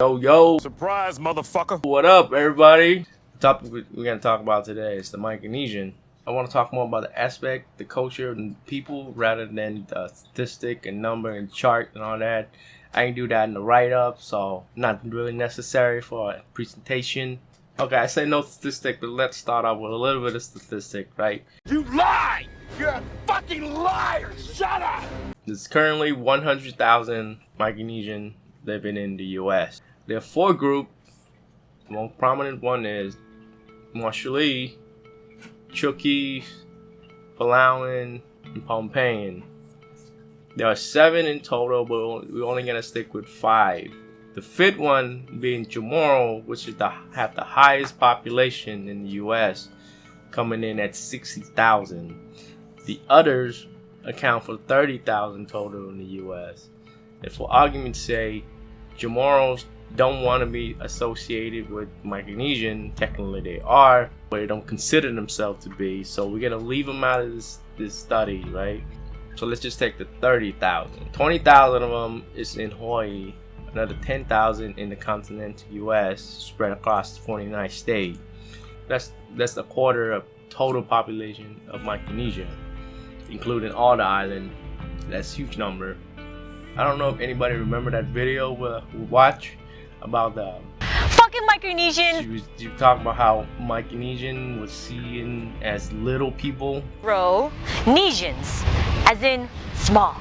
Yo, surprise, motherfucker. What up, everybody? The topic we're going to talk about today is the Micronesian. I want to talk more about the aspect, the culture, and people rather than the statistic and number and chart and all that. I can do that in the write-up, so not really necessary for a presentation. Okay, I say no statistic, but let's start off with a little bit of statistic, right? You lie! You're a fucking liar! Shut up! There's currently 100,000 Micronesian living in the U.S. There are four groups. The most prominent one is Marshallese, Chuukese, Palauan, and Pohnpeian. There are 7 in total, but we're only gonna stick with 5. The fifth one being Charmorro, which is have the highest population in the U.S., coming in at 60,000. The others account for 30,000 total in the U.S. And for argument's sake, Charmorros don't want to be associated with Micronesian. Technically they are, but they don't consider themselves to be. So we're gonna leave them out of this study, right? So let's just take the 30,000. 20,000 of them is in Hawaii. Another 10,000 in the continental U.S. spread across 49 states. That's a quarter of total population of Micronesia, including all the island. That's a huge number. I don't know if anybody remember that video we watched about the fucking Micronesian. You talk about how Micronesian was seen as little people. Nesians, as in small.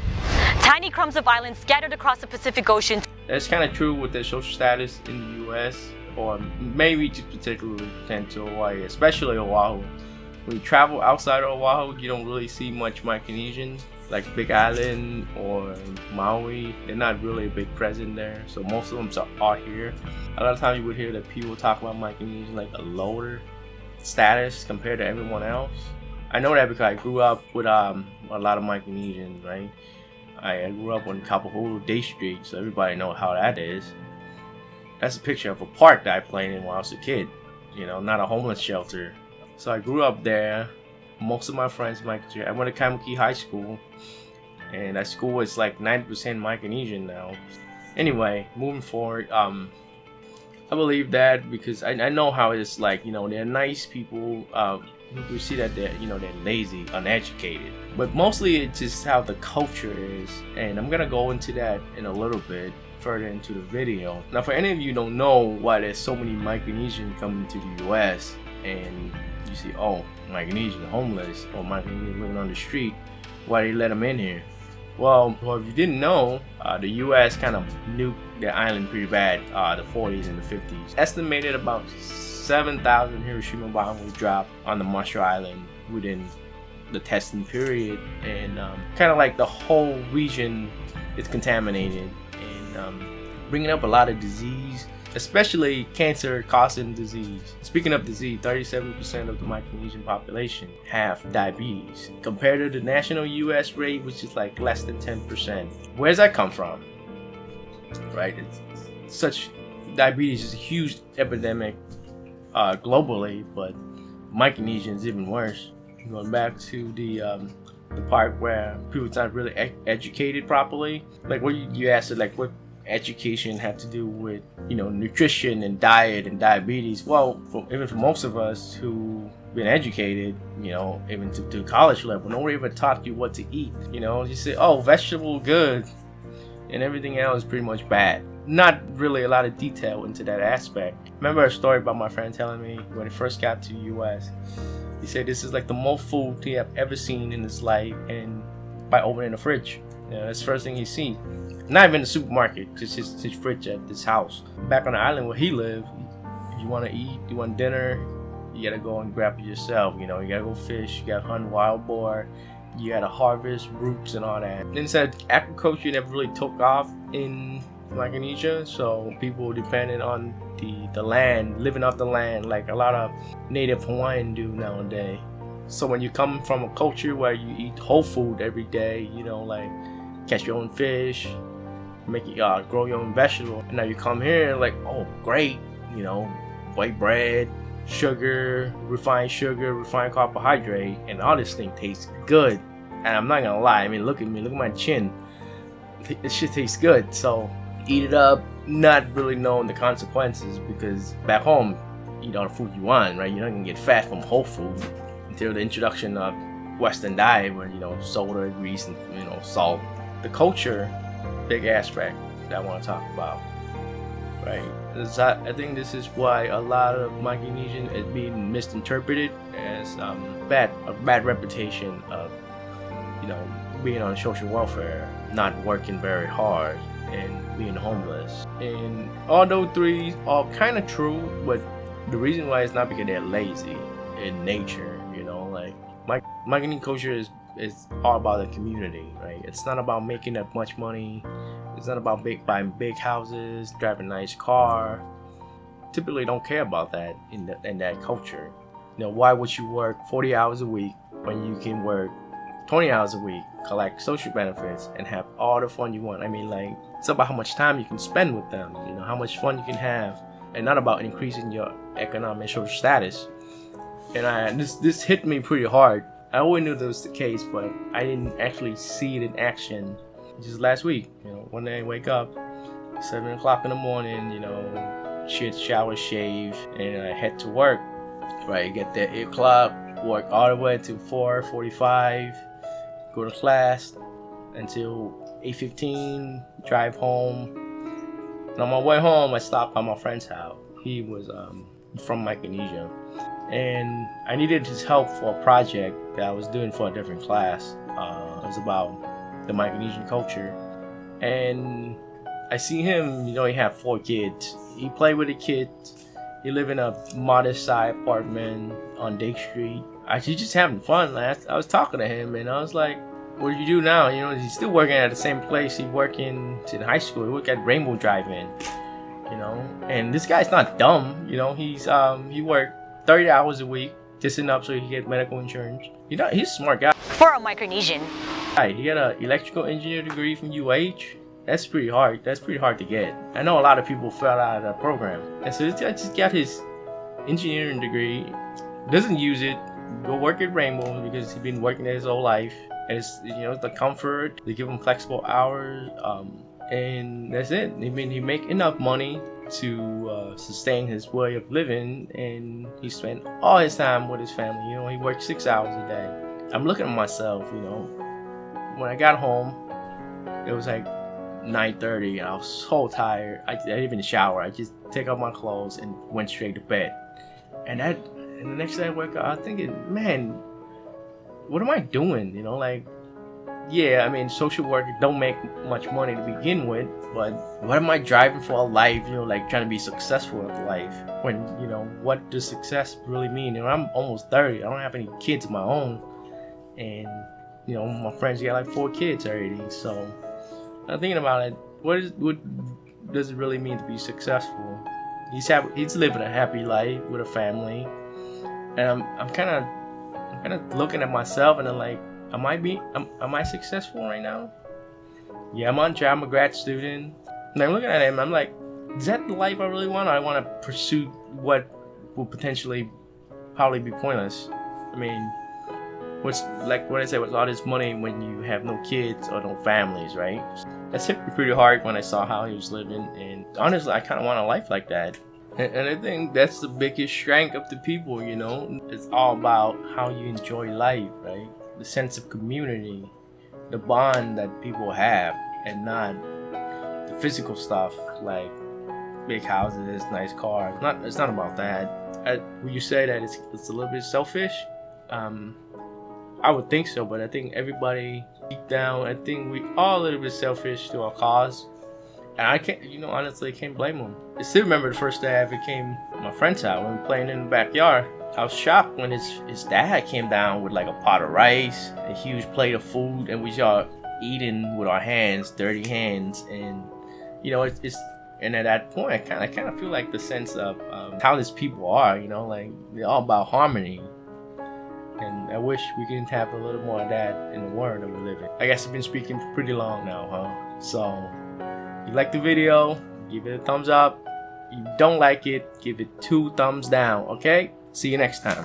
Tiny crumbs of islands scattered across the Pacific Ocean. That's kind of true with their social status in the U.S. or maybe just particularly pertain to Hawaii, especially Oahu. When you travel outside of Oahu, you don't really see much Micronesian. Like Big Island or Maui, they're not really a big presence there, so most of them are here. A lot of times you would hear that people talk about Micronesian like a lower status compared to everyone else. I know that because I grew up with a lot of Micronesians, right? I grew up on Kapahulu Day Street, so everybody knows how that is. That's a picture of a park that I played in when I was a kid, not a homeless shelter. So I grew up there. Most of my friends Micronesian. I went to Kaimuki High School, and that school is like 90% Micronesian now. Anyway, moving forward, I believe that because I know how it's like, they're nice people. We see that they're lazy, uneducated, but mostly it's just how the culture is, and I'm gonna go into that in a little bit further into the video. Now, for any of you who don't know why there's so many Micronesians coming to the U.S. and you see, oh, Micronesian homeless or Micronesian living on the street, why they let them in here? Well, if you didn't know, the U.S. kind of nuked the island pretty bad, the 40s and the 50s. Estimated about 7,000 Hiroshima bombs were dropped on the Marshall Island within the testing period, and kind of like the whole region is contaminated and bringing up a lot of disease, especially cancer-causing disease. Speaking of disease, 37% of the Micronesian population have diabetes, compared to the national U.S. rate, which is like less than 10%. Where does that come from? Right? Such diabetes is a huge epidemic globally, but Micronesian is even worse. Going back to the part where people's not really educated properly, like what you asked, like what education had to do with nutrition and diet and diabetes. Well, even for most of us who been educated, even to college level, nobody ever taught you what to eat. You say, oh, vegetable good, and everything else is pretty much bad. Not really a lot of detail into that aspect. Remember a story about my friend telling me when he first got to the U.S. He said this is like the most food he have ever seen in his life, and by opening the fridge, that's the first thing he's seen. Not even the supermarket, just his fridge at this house. Back on the island where he lived, if you want to eat, you want dinner, you gotta go and grab it yourself. You gotta go fish, you gotta hunt wild boar, you gotta harvest roots and all that. Then said agriculture never really took off in Micronesia, so people depended on the land, living off the land, like a lot of native Hawaiian do nowadays. So when you come from a culture where you eat whole food every day, like catch your own fish, make it grow your own vegetable, and now you come here like, oh great, white bread, sugar, refined carbohydrate, and all this thing tastes good. And I'm not gonna lie, I mean, look at me, look at my chin. This shit tastes good. So eat it up, not really knowing the consequences, because back home, eat all the food you want, right? You're not gonna get fat from whole food until the introduction of Western diet, where soda, grease, and salt. The culture, big aspect that I want to talk about, right? I think this is why a lot of Micronesian is being misinterpreted as a bad reputation of being on social welfare, not working very hard, and being homeless. And although three are kind of true, but the reason why is not because they're lazy in nature. Micronesian culture is all about the community, right? It's not about making that much money. It's not about buying big houses, driving a nice car. Typically don't care about that in that culture. Why would you work 40 hours a week when you can work 20 hours a week, collect social benefits, and have all the fun you want? It's about how much time you can spend with them, how much fun you can have, and not about increasing your economic and social status. And this hit me pretty hard. I always knew that was the case, but I didn't actually see it in action just last week. One day I wake up, 7 o'clock in the morning, shit, shower, shave, and I head to work. Right, get there 8 o'clock, work all the way to 4:45, go to class until 8:15, drive home. And on my way home, I stopped by my friend's house. He was from Micronesia, and I needed his help for a project that I was doing for a different class. It was about the Micronesian culture, and I see him. He had 4 kids. He played with the kids. He lived in a modest-sized apartment on Day Street. He's just having fun. I was talking to him, and I was like, "What do you do now?" He's still working at the same place. He's working in high school. He worked at Rainbow Drive-In. And this guy's not dumb. He worked 30 hours a week just enough so he can get medical insurance. He's a smart guy. For a Micronesian, He got an electrical engineer degree from UH. That's pretty hard. That's pretty hard to get. I know a lot of people fell out of that program. And so this guy just got his engineering degree, doesn't use it, go work at Rainbow because he's been working there his whole life. And it's the comfort. They give him flexible hours, and that's it. He make enough money to sustain his way of living, and he spent all his time with his family. He worked 6 hours a day. I'm looking at myself. When I got home, it was like 9:30, and I was so tired. I didn't even shower. I just take off my clothes and went straight to bed. And the next day I woke up, I was thinking, man, what am I doing? Social work don't make much money to begin with, but what am I driving for a life? Trying to be successful in life. When what does success really mean? I'm almost 30. I don't have any kids of my own, and my friends got like 4 kids already. So I'm thinking about it. What does it really mean to be successful? He's living a happy life with a family, and I'm kind of looking at myself, and I'm like, am I successful right now? Yeah, I'm on job. I'm a grad student, and I'm looking at him. I'm like, is that the life I really want? Or I want to pursue what will probably be pointless. What's like what I said, with all this money when you have no kids or no families, right? That's hit me pretty hard when I saw how he was living, and honestly, I kind of want a life like that. And I think that's the biggest strength of the people, It's all about how you enjoy life, right? The sense of community, the bond that people have, and not the physical stuff like big houses, nice cars. It's not about that. Would you say that it's a little bit selfish? I would think so, but I think everybody deep down, I think we all a little bit selfish to our cause. And I can't, honestly, I can't blame them. I still remember the first day I ever came to my friend's house when we were playing in the backyard. I was shocked when his dad came down with like a pot of rice, a huge plate of food, and we all eating with our hands, dirty hands. And and at that point, I kind of feel like the sense of how these people are, they're all about harmony. And I wish we can have a little more of that in the world that we live in. I guess I've been speaking for pretty long now, huh? So, if you like the video, give it a thumbs up. If you don't like it, give it 2 thumbs down, okay? See you next time.